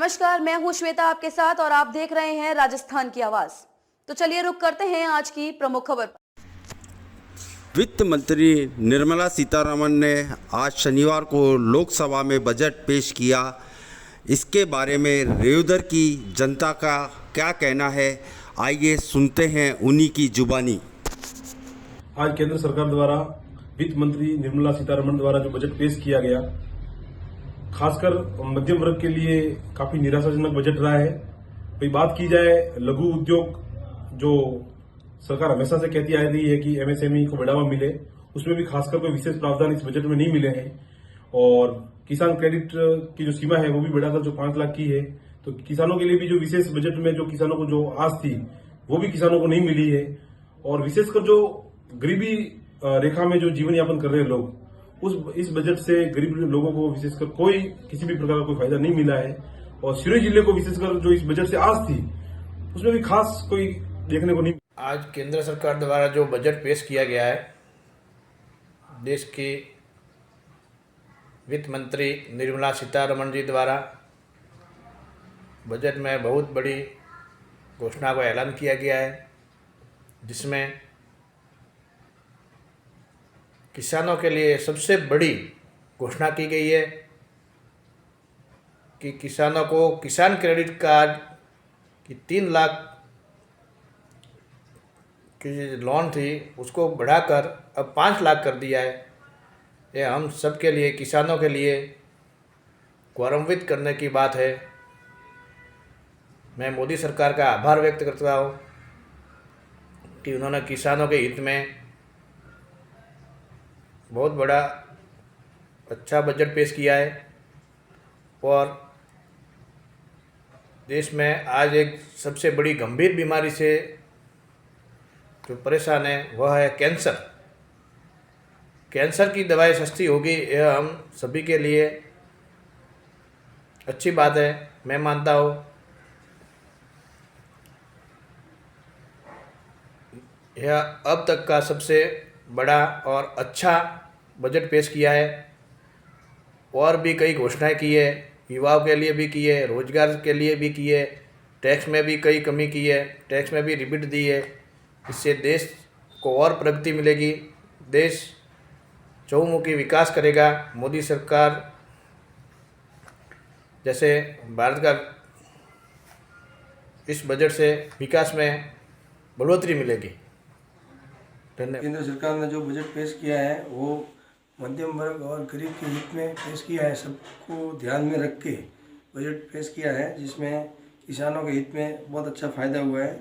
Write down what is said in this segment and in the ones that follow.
नमस्कार, मैं हूं श्वेता आपके साथ और आप देख रहे हैं राजस्थान की आवाज। तो चलिए रुक करते हैं आज की प्रमुख खबर पर। वित्त मंत्री निर्मला सीतारमण ने आज शनिवार को लोकसभा में बजट पेश किया। इसके बारे में रेउदर की जनता का क्या कहना है, आइए सुनते हैं उन्हीं की जुबानी। आज केंद्र सरकार द्वारा वित्त मंत्री निर्मला सीतारमण द्वारा जो बजट पेश किया गया, खासकर मध्यम वर्ग के लिए काफी निराशाजनक बजट रहा है। भाई बात की जाए लघु उद्योग, जो सरकार हमेशा से कहती आ रही है कि एमएसएमई को बढ़ावा मिले, उसमें भी खासकर कोई विशेष प्रावधान इस बजट में नहीं मिले हैं। और किसान क्रेडिट की जो सीमा है वो भी बढ़ाकर जो 5 लाख की है, तो किसानों के लिए भी जो विशेष बजट में जो किसानों को जो आस थी वो भी किसानों को नहीं मिली है। और विशेषकर जो गरीबी रेखा में जो जीवन यापन कर रहे हैं लोग, इस बजट से गरीब लोगों को विशेषकर किसी भी प्रकार का कोई फायदा नहीं मिला है। और सिरोही जिले को विशेषकर जो इस बजट से आस थी उसमें भी खास कोई देखने को नहीं। आज केंद्र सरकार द्वारा जो बजट पेश किया गया है, देश की वित्त मंत्री निर्मला सीतारमण जी द्वारा बजट में बहुत बड़ी घोषणा का ऐलान किया गया है, जिसमें किसानों के लिए सबसे बड़ी घोषणा की गई है कि किसानों को किसान क्रेडिट कार्ड की 3 लाख की लोन थी उसको बढ़ाकर अब 5 लाख कर दिया है। यह हम सब के लिए, किसानों के लिए गौरवान्वित करने की बात है। मैं मोदी सरकार का आभार व्यक्त करता हूँ कि उन्होंने किसानों के हित में बहुत बड़ा अच्छा बजट पेश किया है। और देश में आज एक सबसे बड़ी गंभीर बीमारी से जो परेशान है वह है कैंसर। कैंसर की दवाई सस्ती होगी, यह हम सभी के लिए अच्छी बात है, मैं मानता हूँ। यह अब तक का सबसे बड़ा और अच्छा बजट पेश किया है। और भी कई घोषणाएं की है, युवाओं के लिए भी की है, रोजगार के लिए भी की है, टैक्स में भी कई कमी की है, टैक्स में भी रिबीट दी है। इससे देश को और प्रगति मिलेगी, देश चहुमुखी विकास करेगा। मोदी सरकार जैसे भारत का इस बजट से विकास में बढ़ोतरी मिलेगी। धन्यवाद। केंद्र सरकार ने जो बजट पेश किया है वो मध्यम वर्ग और गरीब के हित में पेश किया है। सबको ध्यान में रख के बजट पेश किया है, जिसमें किसानों के हित में बहुत अच्छा फ़ायदा हुआ है।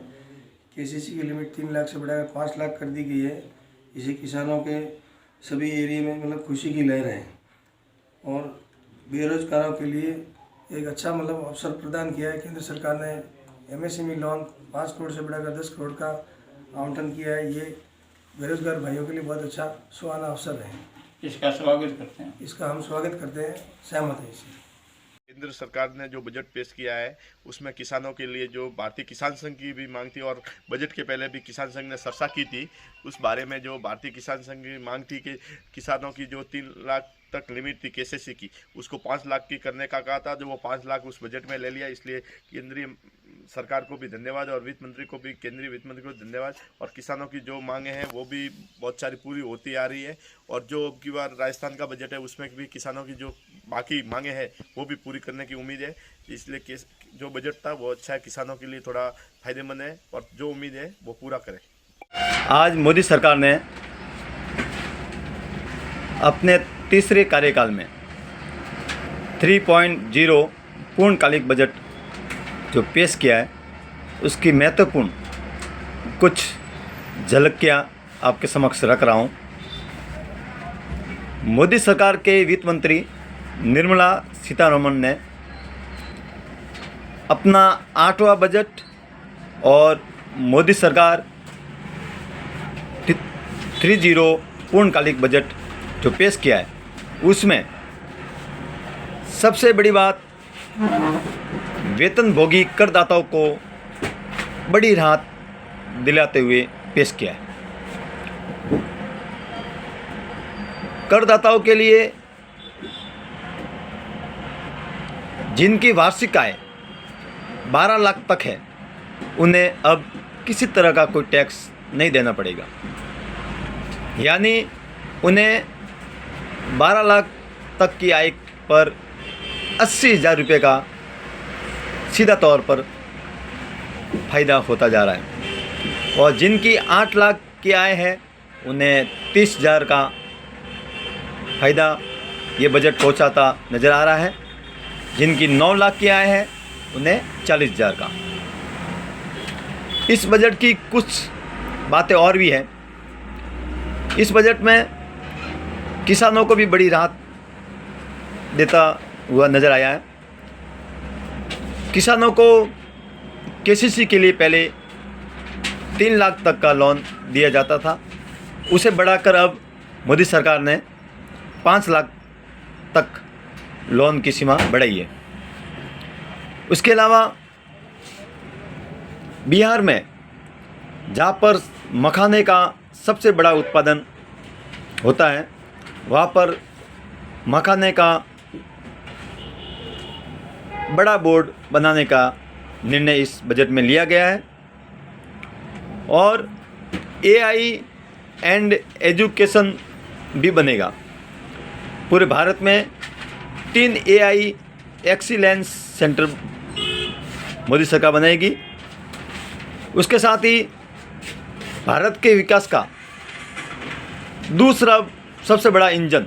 केसीसी की लिमिट 3 लाख से बढ़ाकर 5 लाख कर दी गई है। इसे किसानों के सभी एरिया में मतलब खुशी की लहर है। और बेरोजगारों के लिए एक अच्छा अवसर प्रदान किया है। केंद्र सरकार ने एमएसएमई लोन 5 करोड़ से बढ़ाकर 10 करोड़ का आवंटन किया है। ये बेरोजगार भाइयों के लिए बहुत अच्छा सुहाना अवसर है। इसका स्वागत करते हैं। इसका हम स्वागत करते हैं, सहमत हैं इससे। केंद्र सरकार ने जो बजट पेश किया है उसमें किसानों के लिए जो भारतीय किसान संघ की भी मांग थी, और बजट के पहले भी किसान संघ ने चर्चा की थी, उस बारे में जो भारतीय किसान संघ की मांग थी कि किसानों की जो 3 लाख तक लिमिट थी केसीसी की, उसको 5 लाख की करने का कहा था, जो वो 5 लाख उस बजट में ले लिया। इसलिए केंद्रीय सरकार को भी धन्यवाद और वित्त मंत्री को भी, केंद्रीय वित्त मंत्री को धन्यवाद। और किसानों की जो मांगे हैं वो भी बहुत सारी पूरी होती आ रही है। और जो अब की बार राजस्थान का बजट है उसमें भी किसानों की जो बाकी मांगे हैं वो भी पूरी करने की उम्मीद है। इसलिए जो बजट था वो अच्छा है, किसानों के लिए थोड़ा फायदेमंद है, और जो उम्मीद है वो पूरा करे। आज मोदी सरकार ने अपने तीसरे कार्यकाल में 3.0 पूर्णकालिक बजट जो पेश किया है, उसकी महत्वपूर्ण कुछ झलकियाँ आपके समक्ष रख रहा हूँ। मोदी सरकार के वित्त मंत्री निर्मला सीतारमण ने अपना 8वां बजट और मोदी सरकार 3.0 पूर्णकालिक बजट जो पेश किया है, उसमें सबसे बड़ी बात वेतनभोगी करदाताओं को बड़ी राहत दिलाते हुए पेश किया है। करदाताओं के लिए जिनकी वार्षिक आय 12 लाख तक है उन्हें अब किसी तरह का कोई टैक्स नहीं देना पड़ेगा। यानी उन्हें 12 लाख तक की आय पर 80,000 रुपये का सीधा तौर पर फ़ायदा होता जा रहा है, और जिनकी 8 लाख की आय है उन्हें 30,000 का फ़ायदा ये बजट पहुंचाता नज़र आ रहा है। जिनकी 9 लाख की आय है उन्हें 40,000 का। इस बजट की कुछ बातें और भी हैं। इस बजट में किसानों को भी बड़ी राहत देता हुआ नज़र आया है। किसानों को केसीसी के लिए पहले 3 लाख तक का लोन दिया जाता था, उसे बढ़ाकर अब मोदी सरकार ने 5 लाख तक लोन की सीमा बढ़ाई है। उसके अलावा बिहार में जहाँ पर मखाने का सबसे बड़ा उत्पादन होता है, वहाँ पर मखाने का बड़ा बोर्ड बनाने का निर्णय इस बजट में लिया गया है, और AI एंड एजुकेशन भी बनेगा। पूरे भारत में 3 AI एक्सीलेंस सेंटर मोदी सरकार बनाएगी। उसके साथ ही भारत के विकास का दूसरा सबसे बड़ा इंजन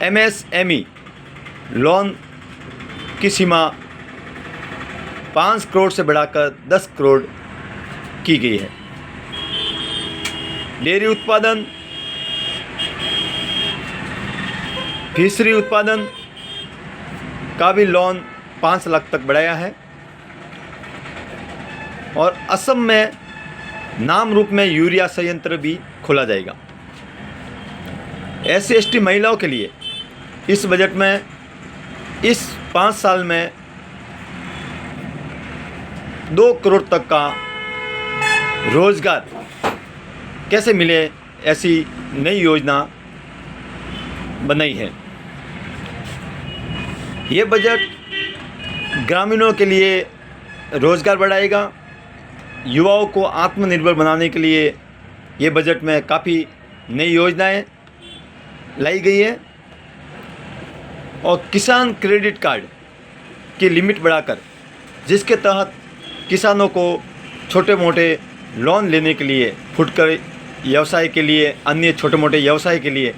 MSME लोन की सीमा 5 करोड़ से बढ़ाकर 10 करोड़ की गई है। डेयरी उत्पादन, फिशरी उत्पादन का भी लोन 5 लाख तक बढ़ाया है, और असम में नाम रूप में यूरिया संयंत्र भी खोला जाएगा। SC/ST महिलाओं के लिए इस बजट में इस 5 साल में 2 करोड़ तक का रोजगार कैसे मिले, ऐसी नई योजना बनाई है। ये बजट ग्रामीणों के लिए रोजगार बढ़ाएगा। युवाओं को आत्मनिर्भर बनाने के लिए ये बजट में काफ़ी नई योजनाएं लाई गई है, और किसान क्रेडिट कार्ड की लिमिट बढ़ाकर, जिसके तहत किसानों को छोटे मोटे लोन लेने के लिए, फुटकर व्यवसाय के लिए, अन्य छोटे मोटे व्यवसाय के लिए,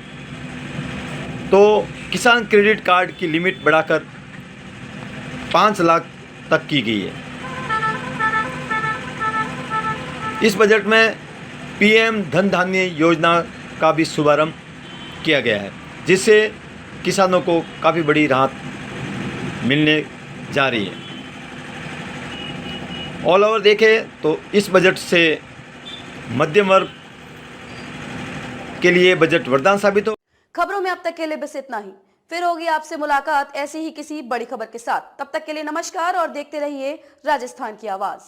तो किसान क्रेडिट कार्ड की लिमिट बढ़ाकर 5 लाख तक की गई है। इस बजट में PM धन धान्य योजना का भी शुभारंभ किया गया है, जिससे किसानों को काफ़ी बड़ी राहत मिलने जा रही है। ऑल ओवर देखें तो इस बजट से मध्यम वर्ग के लिए बजट वरदान साबित हो। खबरों में अब तक के लिए बस इतना ही। फिर होगी आपसे मुलाकात ऐसी ही किसी बड़ी खबर के साथ। तब तक के लिए नमस्कार और देखते रहिए राजस्थान की आवाज।